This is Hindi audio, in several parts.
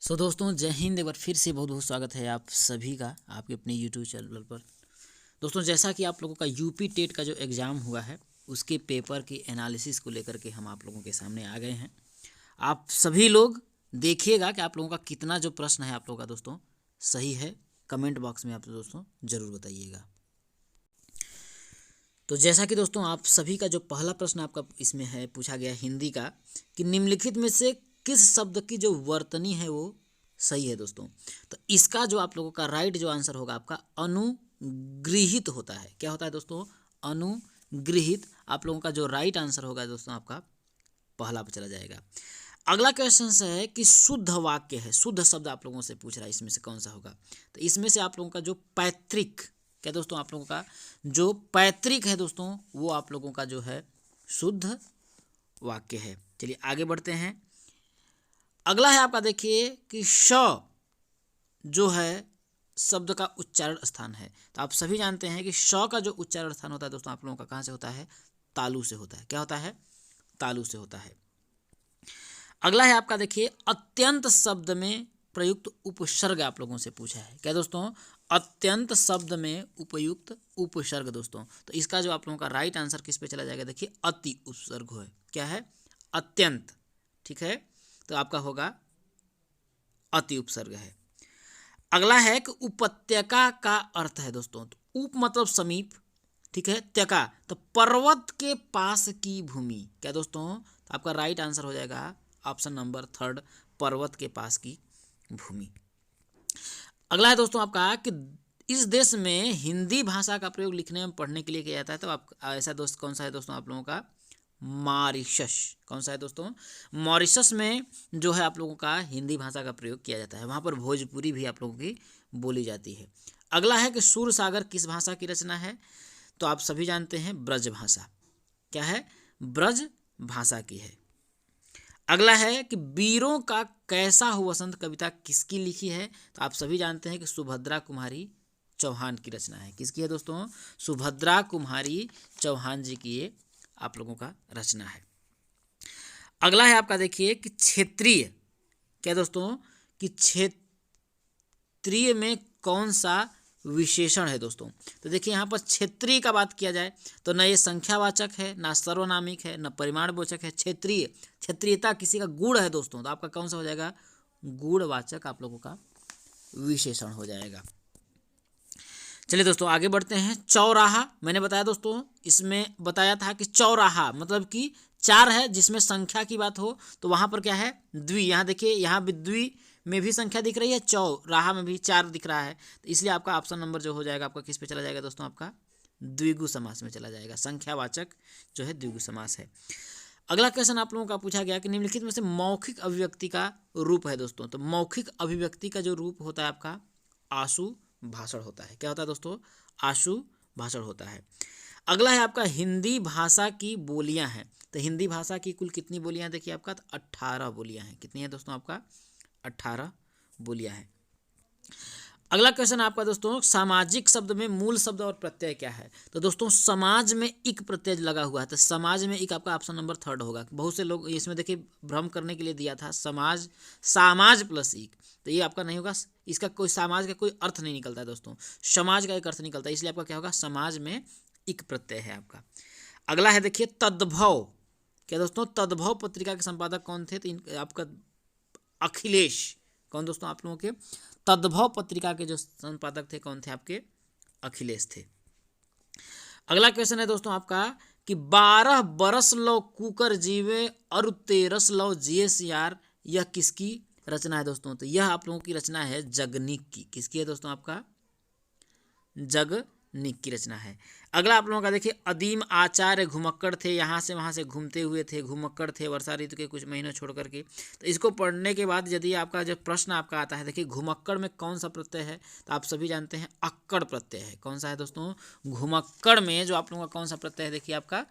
दोस्तों जय हिंद। एक बार फिर से बहुत बहुत स्वागत है आप सभी का आपके अपने यूट्यूब चैनल पर। दोस्तों जैसा कि आप लोगों का यूपी टेट का जो एग्ज़ाम हुआ है उसके पेपर की एनालिसिस को लेकर के हम आप लोगों के सामने आ गए हैं। आप सभी लोग देखिएगा कि आप लोगों का कितना जो प्रश्न है आप लोगों का दोस्तों सही है। कमेंट बॉक्स में आप दोस्तों ज़रूर बताइएगा। तो जैसा कि दोस्तों आप सभी का जो पहला प्रश्न आपका इसमें है पूछा गया हिंदी का कि निम्नलिखित में से किस शब्द की जो वर्तनी है वो सही है दोस्तों। तो इसका जो आप लोगों का राइट जो आंसर होगा आपका अनुगृहित होता है। क्या होता है दोस्तों? अनुगृहित। आप लोगों का जो राइट आंसर होगा दोस्तों आपका पहला पर चला जाएगा। अगला क्वेश्चन है कि शुद्ध वाक्य है, शुद्ध शब्द आप लोगों से पूछ रहा है इसमें से कौन सा होगा। तो इसमें से आप लोगों का जो पैतृक, क्या दोस्तों आप लोगों का जो पैतृक है दोस्तों वो आप लोगों का जो है शुद्ध वाक्य है। चलिए आगे बढ़ते हैं। अगला है आपका देखिए कि श जो है शब्द का उच्चारण स्थान है। तो आप सभी जानते हैं कि श का जो उच्चारण स्थान होता है दोस्तों आप लोगों का कहाँ से होता है? तालु से होता है। क्या होता है? तालु से होता है। अगला है आपका देखिए अत्यंत शब्द में प्रयुक्त उपसर्ग आप लोगों से पूछा है। क्या दोस्तों? अत्यंत शब्द में उपयुक्त उपसर्ग दोस्तों। तो इसका जो आप लोगों का राइट आंसर किस पे चला जाएगा? देखिए अति उपसर्ग है। क्या है? अत्यंत। ठीक है, तो आपका होगा अति उपसर्ग है। अगला है कि उपत्यका का अर्थ है दोस्तों। तो उप मतलब समीप, ठीक है, त्यका तो पर्वत के पास की भूमि। क्या दोस्तों? तो आपका राइट आंसर हो जाएगा ऑप्शन नंबर 3 पर्वत के पास की भूमि। अगला है दोस्तों आपका कि इस देश में हिंदी भाषा का प्रयोग लिखने में पढ़ने के लिए किया जाता है। तो आप ऐसा दोस्त कौन सा है दोस्तों आप लोगों का? मॉरिशस। कौन सा है दोस्तों? मॉरिशस में जो है आप लोगों का हिंदी भाषा का प्रयोग किया जाता है। वहाँ पर भोजपुरी भी आप लोगों की बोली जाती है। अगला है कि सूर सागर किस भाषा की रचना है? तो आप सभी जानते हैं ब्रज भाषा। क्या है? ब्रज भाषा की है। अगला है कि वीरों का कैसा हो वसंत कविता किसकी लिखी है? तो आप सभी जानते हैं कि सुभद्रा कुमारी चौहान की रचना है। किसकी है दोस्तों? सुभद्रा कुमारी चौहान जी की ये आप लोगों का रचना है। अगला है आपका देखिए कि क्षेत्रीय। क्या दोस्तों? कि क्षेत्रीय में कौन सा विशेषण है दोस्तों? तो देखिए यहाँ पर क्षेत्रीय का बात किया जाए तो न ये संख्यावाचक है, ना सर्वनामिक है, न परिमाणवाचक है। क्षेत्रीय, क्षेत्रीयता किसी का गुण है दोस्तों। तो आपका कौन सा हो जाएगा? गुणवाचक आप लोगों का विशेषण हो जाएगा। चलिए दोस्तों आगे बढ़ते हैं। चौराहा मैंने बताया दोस्तों, इसमें बताया था कि चौराहा मतलब कि 4 है जिसमें संख्या की बात हो तो वहाँ पर क्या है? द्वि। यहाँ देखिए यहाँ भी द्वि में भी संख्या दिख रही है, चौराहा में भी 4 दिख रहा है। तो इसलिए आपका ऑप्शन नंबर जो हो जाएगा आपका किस पे चला जाएगा दोस्तों? आपका द्विगु समास में चला जाएगा। संख्यावाचक जो है द्विगु समास है। अगला क्वेश्चन आप लोगों का पूछा गया कि निम्नलिखित में से मौखिक अभिव्यक्ति का रूप है दोस्तों। तो मौखिक अभिव्यक्ति का जो रूप होता है आपका आशु भाषण होता है। क्या होता है दोस्तों? आशु भाषण होता है। अगला है आपका हिंदी भाषा की बोलियां हैं। तो हिंदी भाषा की कुल कितनी बोलियां देखिए आपका? तो 18 बोलियां हैं। कितनी है दोस्तों? आपका 18 बोलियां हैं। अगला क्वेश्चन आपका दोस्तों सामाजिक शब्द में मूल शब्द और प्रत्यय क्या है? तो दोस्तों समाज में इक प्रत्यय लगा हुआ है। तो समाज में इक आपका ऑप्शन नंबर 3 होगा। बहुत से लोग इसमें देखिए भ्रम करने के लिए दिया था समाज, सामाज प्लस इक। तो ये आपका नहीं होगा। इसका कोई समाज का कोई अर्थ नहीं निकलता है दोस्तों, समाज का एक अर्थ निकलता है। इसलिए आपका क्या होगा? समाज में इक प्रत्यय है आपका। अगला है देखिए तद्भव। क्या दोस्तों? तद्भव पत्रिका के संपादक कौन थे? तो आपका अखिलेश। कौन दोस्तों? आप लोगों के तद्भव पत्रिका के जो संपादक थे कौन थे? आपके अखिलेश थे। अगला क्वेश्चन है दोस्तों आपका कि 12 बरस लो कुकर जीवे और 13 लो जिए सियार, यह किसकी रचना है दोस्तों? तो यह आप लोगों की रचना है जगनीक की। किसकी है दोस्तों? आपका जगनीक की रचना है। अगला आप लोगों का देखिए अदीम आचार्य घुमक्कड़ थे, यहाँ से वहाँ से घूमते हुए थे, घुमक्कड़ थे वर्षा ऋतु के कुछ महीनों छोड़ करके। तो इसको पढ़ने के बाद यदि आपका जो प्रश्न आपका आता है देखिए घुमक्कड़ में कौन सा प्रत्यय है? तो आप सभी जानते हैं अक्कड़ प्रत्यय है। कौन सा है दोस्तों? घुमक्कड़ में जो आप लोगों का कौन सा प्रत्यय है? देखिए आपका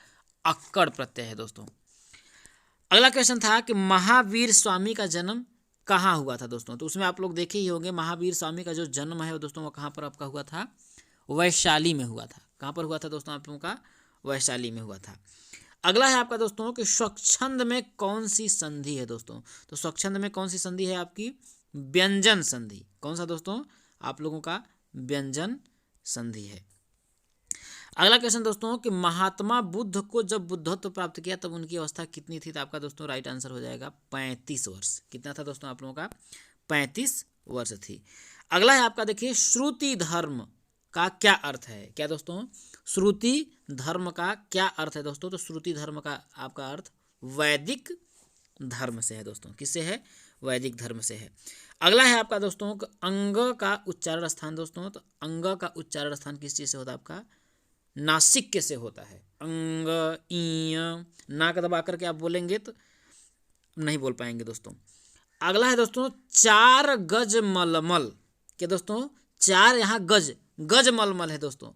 अक्कड़ प्रत्यय है दोस्तों। अगला क्वेश्चन था कि महावीर स्वामी का जन्म कहाँ हुआ था दोस्तों? तो उसमें आप लोग देखे ही होंगे महावीर स्वामी का जो जन्म है दोस्तों वो कहाँ पर आपका हुआ था? वैशाली में हुआ था। कहाँ पर हुआ था दोस्तों? आप लोगों का वैशाली में हुआ था। अगला है आपका दोस्तों कि स्वच्छंद में कौन सी संधि है दोस्तों? तो स्वच्छंद में कौन सी संधि है आपकी? व्यंजन संधि। कौन सा दोस्तों? आप लोगों का व्यंजन संधि है। अगला क्वेश्चन दोस्तों कि महात्मा बुद्ध को जब बुद्धत्व प्राप्त किया तब उनकी अवस्था कितनी थी? तो आपका दोस्तों राइट आंसर हो जाएगा 35 वर्ष। कितना था दोस्तों आप लोगों का? 35 वर्ष थी। अगला है आपका, देखिए श्रुति धर्म का क्या अर्थ है? क्या दोस्तों? श्रुति धर्म का क्या अर्थ है दोस्तों? तो श्रुति धर्म का आपका अर्थ वैदिक धर्म से है दोस्तों। किससे है? वैदिक धर्म से है। अगला है आपका दोस्तों अंग का उच्चारण स्थान दोस्तों। तो अंग का उच्चारण स्थान किस चीज़ से होता है आपका? नासिक से होता है। अंग ईय नाक दबा करके आप बोलेंगे तो नहीं बोल पाएंगे दोस्तों। अगला है दोस्तों 4 गज मलमल के दोस्तों 4 यहाँ गज मलमल है दोस्तों।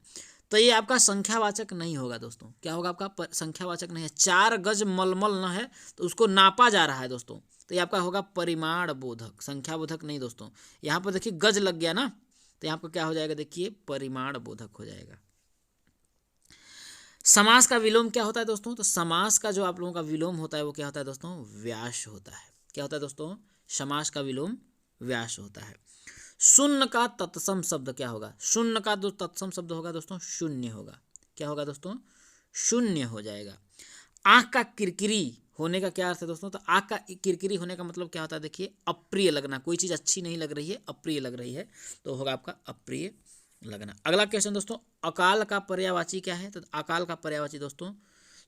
तो ये आपका संख्यावाचक नहीं होगा दोस्तों। क्या होगा आपका? संख्यावाचक नहीं है। 4 गज मलमल न है तो उसको नापा जा रहा है दोस्तों। तो ये आपका होगा परिमाण बोधक, संख्याबोधक नहीं दोस्तों। यहाँ पर देखिए गज लग गया ना, तो यहाँ पर क्या हो जाएगा? देखिए परिमाण बोधक हो जाएगा। समास का विलोम क्या होता है दोस्तों? तो समास का जो आप लोगों का विलोम होता है वो क्या होता है दोस्तों? व्यास होता है। क्या होता है दोस्तों? समास का विलोम व्यास होता है। शून्य का तत्सम शब्द क्या होगा? शून्य का जो तत्सम शब्द होगा दोस्तों शून्य होगा। क्या होगा दोस्तों? शून्य हो जाएगा। आँख का किरकिरी होने का क्या अर्थ है दोस्तों? तो आँख का किरकिरी होने का मतलब क्या होता है? देखिए अप्रिय लगना, कोई चीज़ अच्छी नहीं लग रही है, अप्रिय लग रही है, तो होगा आपका अप्रिय लगना। अगला क्वेश्चन दोस्तों अकाल का पर्यायवाची क्या है? तो अकाल का पर्यायवाची दोस्तों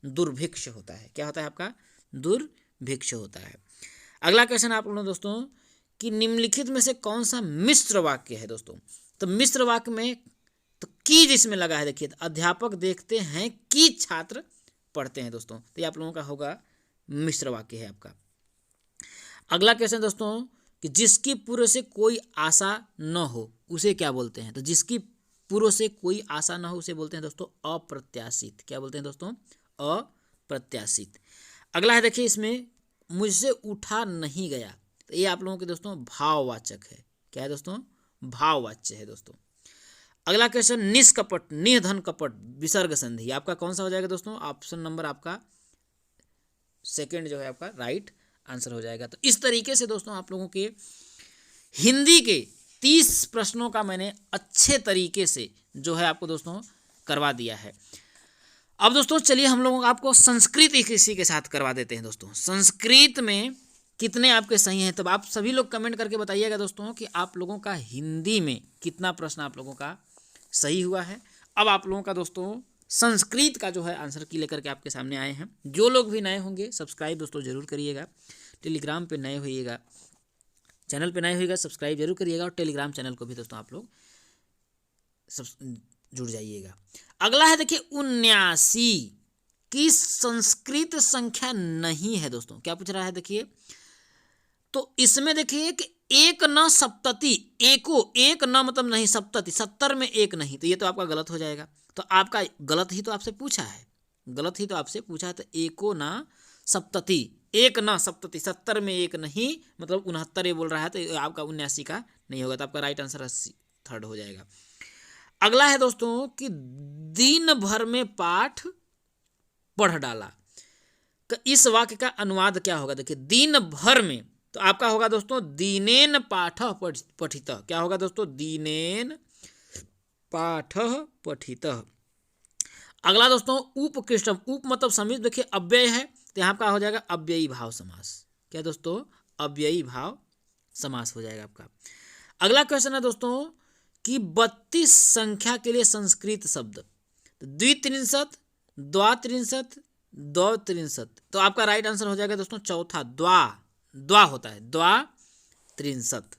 दुर्भिक्ष होता है। क्या होता है आपका? दुर्भिक्ष होता है। अगला क्वेश्चन आप लोगों दोस्तों कि निम्नलिखित में से कौन सा मिश्र वाक्य है दोस्तों? तो मिश्र वाक्य में तो की जिसमें लगा है, देखिए अध्यापक देखते हैं कि छात्र पढ़ते हैं दोस्तों। तो ये आप लोगों का होगा मिश्र वाक्य है आपका। अगला क्वेश्चन दोस्तों कि जिसकी पूर्व से कोई आशा न हो उसे क्या बोलते हैं? तो जिसकी पूर्व से कोई आशा न हो उसे बोलते हैं दोस्तों अप्रत्याशित। क्या बोलते हैं दोस्तों? अप्रत्याशित। अगला है देखिए इसमें मुझसे उठा नहीं गया। तो ये आप लोगों के दोस्तों भाववाचक है। क्या है दोस्तों? भाववाच्य है दोस्तों। अगला क्वेश्चन निष्कपट निर्धन कपट विसर्ग संधि आपका कौन सा हो जाएगा दोस्तों? ऑप्शन नंबर आपका सेकंड जो है आपका राइट आंसर हो जाएगा। तो इस तरीके से दोस्तों आप लोगों के हिंदी के 30 प्रश्नों का मैंने अच्छे तरीके से जो है आपको दोस्तों करवा दिया है। अब दोस्तों चलिए हम लोगों आपको संस्कृत इसी के साथ करवा देते हैं दोस्तों। संस्कृत में कितने आपके सही हैं? तब आप सभी लोग कमेंट करके बताइएगा दोस्तों कि आप लोगों का हिंदी में कितना प्रश्न आप लोगों का सही हुआ है। अब आप लोगों का दोस्तों संस्कृत का जो है आंसर की लेकर के आपके सामने आए हैं। जो लोग भी नए होंगे सब्सक्राइब दोस्तों जरूर करिएगा। टेलीग्राम पे नए होइएगा, चैनल पे नए होइएगा, सब्सक्राइब जरूर करिएगा और टेलीग्राम चैनल को भी दोस्तों आप लोग जुड़ जाइएगा। अगला है देखिए 79 की संस्कृत संख्या नहीं है दोस्तों। क्या पूछ रहा है देखिए? तो इसमें देखिए कि एक न सप्तति, एक न मतलब नहीं, सप्तति 70 में एक नहीं, तो ये तो आपका गलत हो जाएगा। तो आपका गलत ही तो आपसे पूछा है, गलत ही तो आपसे पूछा है। तो एको न सप्तति, एक न सप्तति 70 में एक नहीं मतलब 69 ये बोल रहा है, तो आपका 79 का नहीं होगा। तो आपका राइट आंसर 3rd हो जाएगा। अगला है दोस्तों कि दिन भर में पाठ पढ़ डाला। इस वाक्य का अनुवाद क्या होगा? देखिए दिन भर में तो आपका होगा दोस्तों दीनेन पाठः पठितः। क्या होगा दोस्तों? दीनेन पाठः पठितः। अगला दोस्तों उपकृष्टम, उप मतलब समीप, देखिए अव्यय है तो यहाँ का हो जाएगा अव्ययी भाव समास। क्या दोस्तों? अव्ययी भाव समास हो जाएगा आपका। अगला क्वेश्चन है दोस्तों कि 32 संख्या के लिए संस्कृत शब्द, द्वित्रिंशत्, द्वात्रिंशत्, द्वत्रिंशत्। तो आपका राइट आंसर हो जाएगा दोस्तों चौथा, द्वा होता है, द्वात्रिंशत्।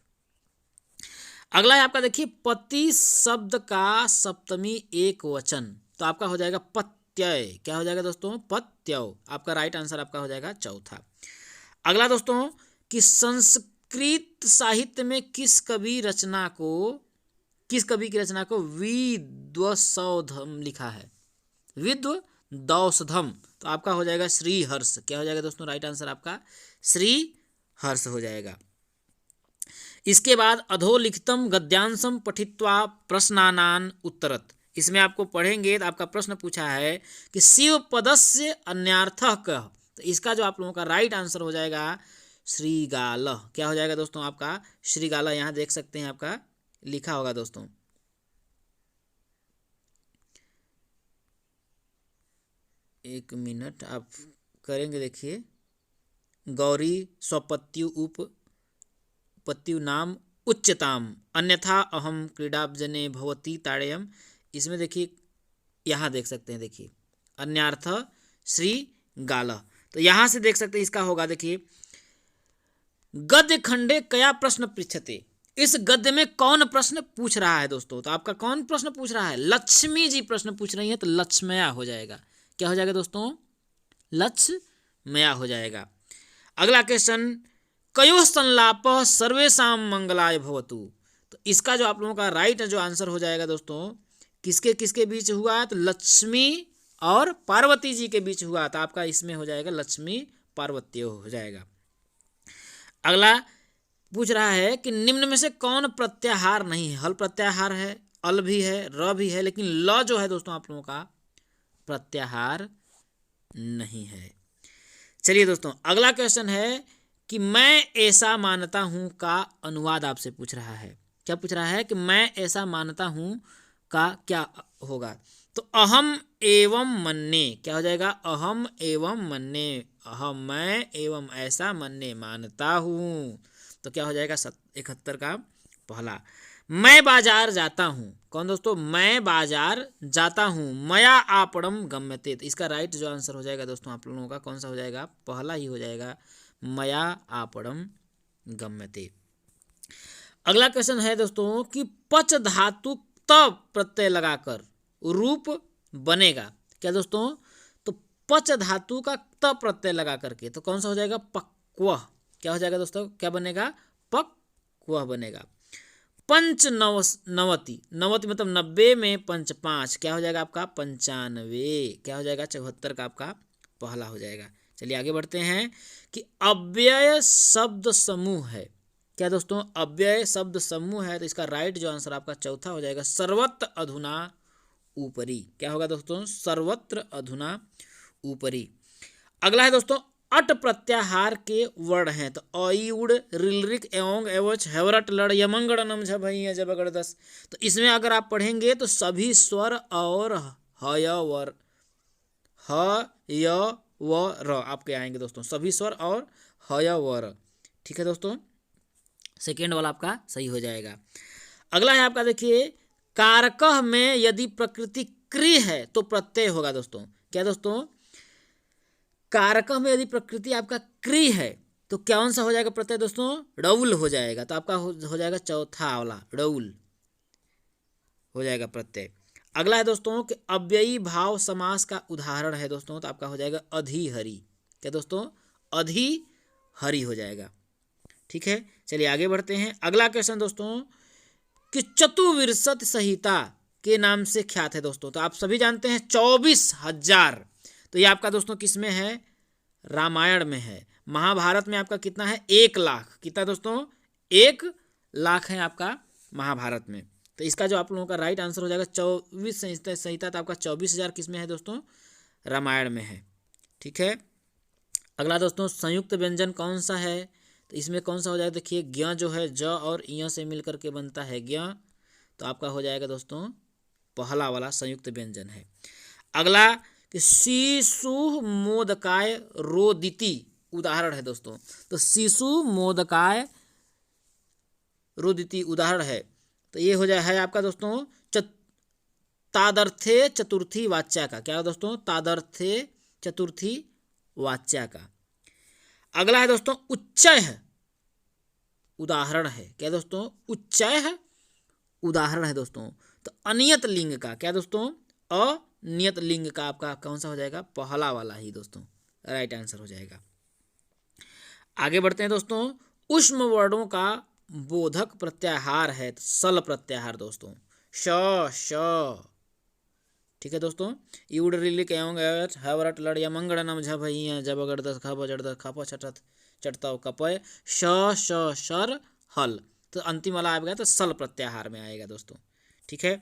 अगला है आपका देखिए पति शब्द का सप्तमी एक वचन, तो आपका हो जाएगा पत्यय। क्या हो जाएगा दोस्तों? पत्यौ। आपका राइट आंसर आपका हो जाएगा चौथा। अगला दोस्तों कि संस्कृत साहित्य में किस कवि की रचना को विद्वसौधम लिखा है? विद्वदौषधम। तो आपका हो जाएगा श्रीहर्ष। क्या हो जाएगा दोस्तों? राइट आंसर आपका श्रीहर्ष हो जाएगा। इसके बाद अधोलिखितम गद्यांशम पठित्वा प्रश्नानान उत्तरत। इसमें आपको पढ़ेंगे तो आपका प्रश्न पूछा है कि शिव पदस्य अन्यार्थः कः। तो इसका जो आप लोगों का राइट आंसर हो जाएगा श्रीगाल, क्या हो जाएगा दोस्तों आपका श्रीगाल, यहाँ देख सकते हैं आपका लिखा होगा दोस्तों। एक मिनट आप करेंगे, देखिए गौरी स्वपत्यु उपपत्यु नाम उच्चताम अन्यथा अहम क्रीडाब्जने भवती ताड़ेयम। इसमें देखिए यहाँ देख सकते हैं, देखिए अन्यार्थ श्री गाल, तो यहाँ से देख सकते हैं इसका होगा। देखिए गद्य खंडे कया प्रश्न पृच्छते, इस गद्य में कौन प्रश्न पूछ रहा है दोस्तों, तो आपका कौन प्रश्न पूछ रहा है, लक्ष्मी जी प्रश्न पूछ रही है, तो लक्ष्मया हो जाएगा। क्या हो जाएगा दोस्तों, लक्ष्मया हो जाएगा। अगला क्वेश्चन, कयो संलाप सर्वेषां मंगलाय भवतु, तो इसका जो आप लोगों का राइट जो आंसर हो जाएगा दोस्तों, किसके किसके बीच हुआ, तो लक्ष्मी और पार्वती जी के बीच हुआ, तो आपका इसमें हो जाएगा लक्ष्मी पार्वती हो जाएगा। अगला पूछ रहा है कि निम्न में से कौन प्रत्याहार नहीं है, हल प्रत्याहार है, अल भी है, र भी है, लेकिन ल जो है दोस्तों आप लोगों का प्रत्याहार नहीं है। चलिए दोस्तों अगला क्वेश्चन है कि मैं ऐसा मानता हूं का अनुवाद आपसे पूछ रहा है। क्या पूछ रहा है कि मैं ऐसा मानता हूं का क्या होगा, तो अहम एवं मन्ने, क्या हो जाएगा, अहम एवं मन्ने, अहम मैं एवं ऐसा मन्ने मानता हूँ, तो क्या हो जाएगा 71 का पहला। मैं बाजार जाता हूँ, कौन दोस्तों, मैं बाजार जाता हूँ, मया आपणम गम्यते, तो इसका राइट जो आंसर हो जाएगा दोस्तों आप लोगों का कौन सा हो जाएगा, पहला ही हो जाएगा, मया आपणम गम्यते। अगला क्वेश्चन है दोस्तों कि पच धातु त प्रत्यय लगाकर रूप बनेगा, क्या दोस्तों, तो पच धातु का त प्रत्यय लगा करके, तो कौन सा हो जाएगा, पक्वह, क्या हो जाएगा दोस्तों, क्या बनेगा, पक्वह बनेगा। पंच नवति, नवति मतलब 90 में पंच 5, क्या हो जाएगा आपका 95, क्या हो जाएगा 74 का आपका पहला हो जाएगा। चलिए आगे बढ़ते हैं कि अव्यय शब्द समूह है, क्या दोस्तों, अव्यय शब्द समूह है, तो इसका राइट जो आंसर आपका चौथा हो जाएगा, सर्वत्र अधुना ऊपरी, क्या होगा दोस्तों, सर्वत्र अधुना ऊपरी। अगला है दोस्तों अट प्रत्याहार के वर्ण हैं, तो अई उड़ रिलरिक एवं एवच हैवरट लड़ यमंगड़नम झभैया जबगड़दस, तो इसमें अगर आप पढ़ेंगे तो सभी स्वर और ह य व र आपके आएंगे दोस्तों, सभी स्वर और ह य व र, ठीक है दोस्तों, सेकेंड वाला आपका सही हो जाएगा। अगला है आपका देखिए कारकः में यदि प्रकृति क्रि है तो प्रत्यय होगा दोस्तों, क्या दोस्तों, कारकः में यदि प्रकृति आपका क्रि है तो कौन सा हो जाएगा प्रत्यय दोस्तों, डउल हो जाएगा, तो आपका हो जाएगा चौथा वाला डउल हो जाएगा प्रत्यय। अगला है दोस्तों कि अव्ययी भाव समास का उदाहरण है दोस्तों, तो आपका हो जाएगा अधिहरि, क्या दोस्तों, अधिहरि हो जाएगा, ठीक है। चलिए आगे बढ़ते हैं। अगला क्वेश्चन दोस्तों कि चतुर्विंशति संहिता के नाम से ख्यात है दोस्तों, तो आप सभी जानते हैं 24,000, तो ये आपका दोस्तों किस में है, रामायण में है। महाभारत में आपका कितना है, 1 लाख, कितना दोस्तों, 1 लाख है आपका महाभारत में, तो इसका जो आप लोगों का राइट आंसर हो जाएगा 24 संहिता, तो आपका 24,000 किस में है दोस्तों, रामायण में है, ठीक है। अगला दोस्तों संयुक्त व्यंजन कौन सा है, तो इसमें कौन सा हो जाएगा, देखिए ज्ञ जो है ज और य से मिलकर के बनता है ज्ञ, तो आपका हो जाएगा दोस्तों पहला वाला संयुक्त व्यंजन है। अगला कि शिशु मोदकाय रोदिति उदाहरण है दोस्तों, तो शिशु मोदकाय रोदिति उदाहरण है, तो ये हो जाए है आपका दोस्तों तादर्थे चतुर्थी वाच्या का, क्या दोस्तों, तादर्थे चतुर्थी वाच्या का। अगला है दोस्तों उच्चय उदाहरण है, क्या दोस्तों, उच्चय उदाहरण है दोस्तों, तो अनियत लिंग का, क्या दोस्तों, अनियत लिंग का आपका कौन सा हो जाएगा, पहला वाला ही दोस्तों राइट आंसर हो जाएगा। आगे बढ़ते हैं दोस्तों, उष्म वर्णों का बोधक प्रत्याहार है, तो सल प्रत्याहार दोस्तों, श, ठीक है दोस्तों। यूड रिलिक एवं हवरट लड़ या मंगड़नम झभैया जबगड़दस खब जड़दस खप छठत चटता कपय श शर हल, तो अंतिम वाला आएगा तो सल प्रत्याहार में आएगा दोस्तों, ठीक है।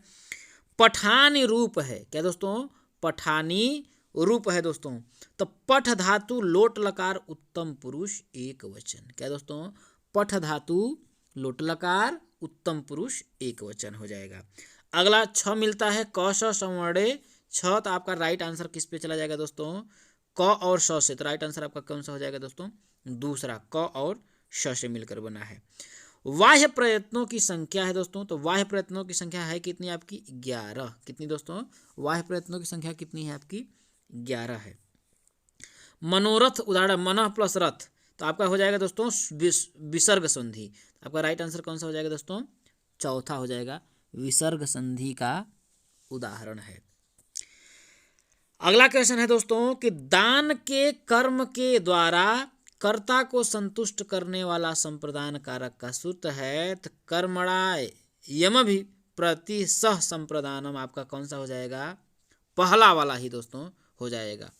पठानी रूप है, क्या दोस्तों, पठानी रूप है दोस्तों। तो पठ धातु लोट लकार उत्तम पुरुष एक वचन। क्या दोस्तों? पठ धातु लोट लकार उत्तम पुरुष एक वचन हो जाएगा। अगला 6 मिलता है क श संवर्णे 6। तो आपका राइट आंसर किस पे चला जाएगा दोस्तों? क और श से। तो राइट आंसर आपका कौन सा हो जाएगा दोस्तों? दूसरा, क और श से मिलकर बना है। बाह्य प्रयत्नों की संख्या है दोस्तों। तो बाह्य प्रयत्नों की संख्या है कितनी आपकी? 11। कितनी दोस्तों? बाह्य प्रयत्नों की संख्या कितनी है आपकी? 11 है। मनोरथ उदाहरण मन प्लस रथ। तो आपका हो जाएगा दोस्तों विसर्ग संधि। आपका राइट आंसर कौन सा हो जाएगा दोस्तों? चौथा हो जाएगा, विसर्ग संधि का उदाहरण है। अगला क्वेश्चन है दोस्तों कि दान के कर्म के द्वारा कर्ता को संतुष्ट करने वाला संप्रदान कारक का सूत्र है। तो कर्मणाय यम भी प्रति सह संप्रदानम आपका कौन सा हो जाएगा? पहला वाला ही दोस्तों हो जाएगा।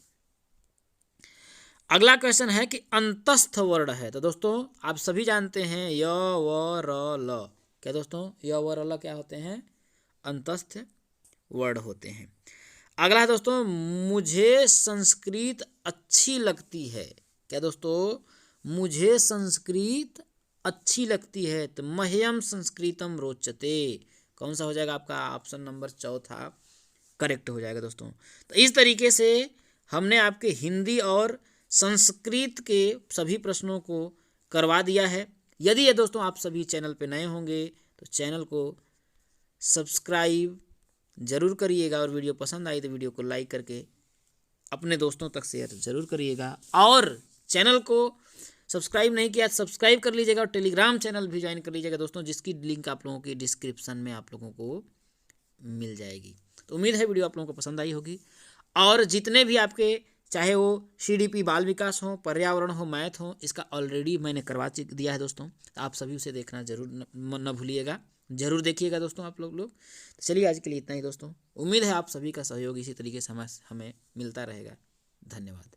अगला क्वेश्चन है कि अंतस्थ वर्ण है। तो दोस्तों आप सभी जानते हैं य व र ल। क्या दोस्तों? य व र ल क्या होते हैं? अंतस्थ वर्ण होते हैं। अगला है दोस्तों मुझे संस्कृत अच्छी लगती है। क्या दोस्तों? मुझे संस्कृत अच्छी लगती है। तो मह्यम संस्कृतम रोचते कौन सा हो जाएगा आपका? ऑप्शन नंबर चौथा करेक्ट हो जाएगा दोस्तों। तो इस तरीके से हमने आपके हिंदी और संस्कृत के सभी प्रश्नों को करवा दिया है। यदि ये दोस्तों आप सभी चैनल पे नए होंगे तो चैनल को सब्सक्राइब ज़रूर करिएगा और वीडियो पसंद आई तो वीडियो को लाइक करके अपने दोस्तों तक शेयर ज़रूर करिएगा। और चैनल को सब्सक्राइब नहीं किया सब्सक्राइब कर लीजिएगा और टेलीग्राम चैनल भी ज्वाइन कर लीजिएगा दोस्तों, जिसकी लिंक आप लोगों की डिस्क्रिप्शन में आप लोगों को मिल जाएगी। तो उम्मीद है वीडियो आप लोगों को पसंद आई होगी। और जितने भी आपके चाहे वो CDP बाल विकास हो, पर्यावरण हो, मैथ हो, इसका ऑलरेडी मैंने करवा दिया है दोस्तों। तो आप सभी उसे देखना जरूर न भूलिएगा, जरूर देखिएगा दोस्तों आप लोग। चलिए आज के लिए इतना ही दोस्तों। उम्मीद है आप सभी का सहयोग इसी तरीके से हमें मिलता रहेगा। धन्यवाद।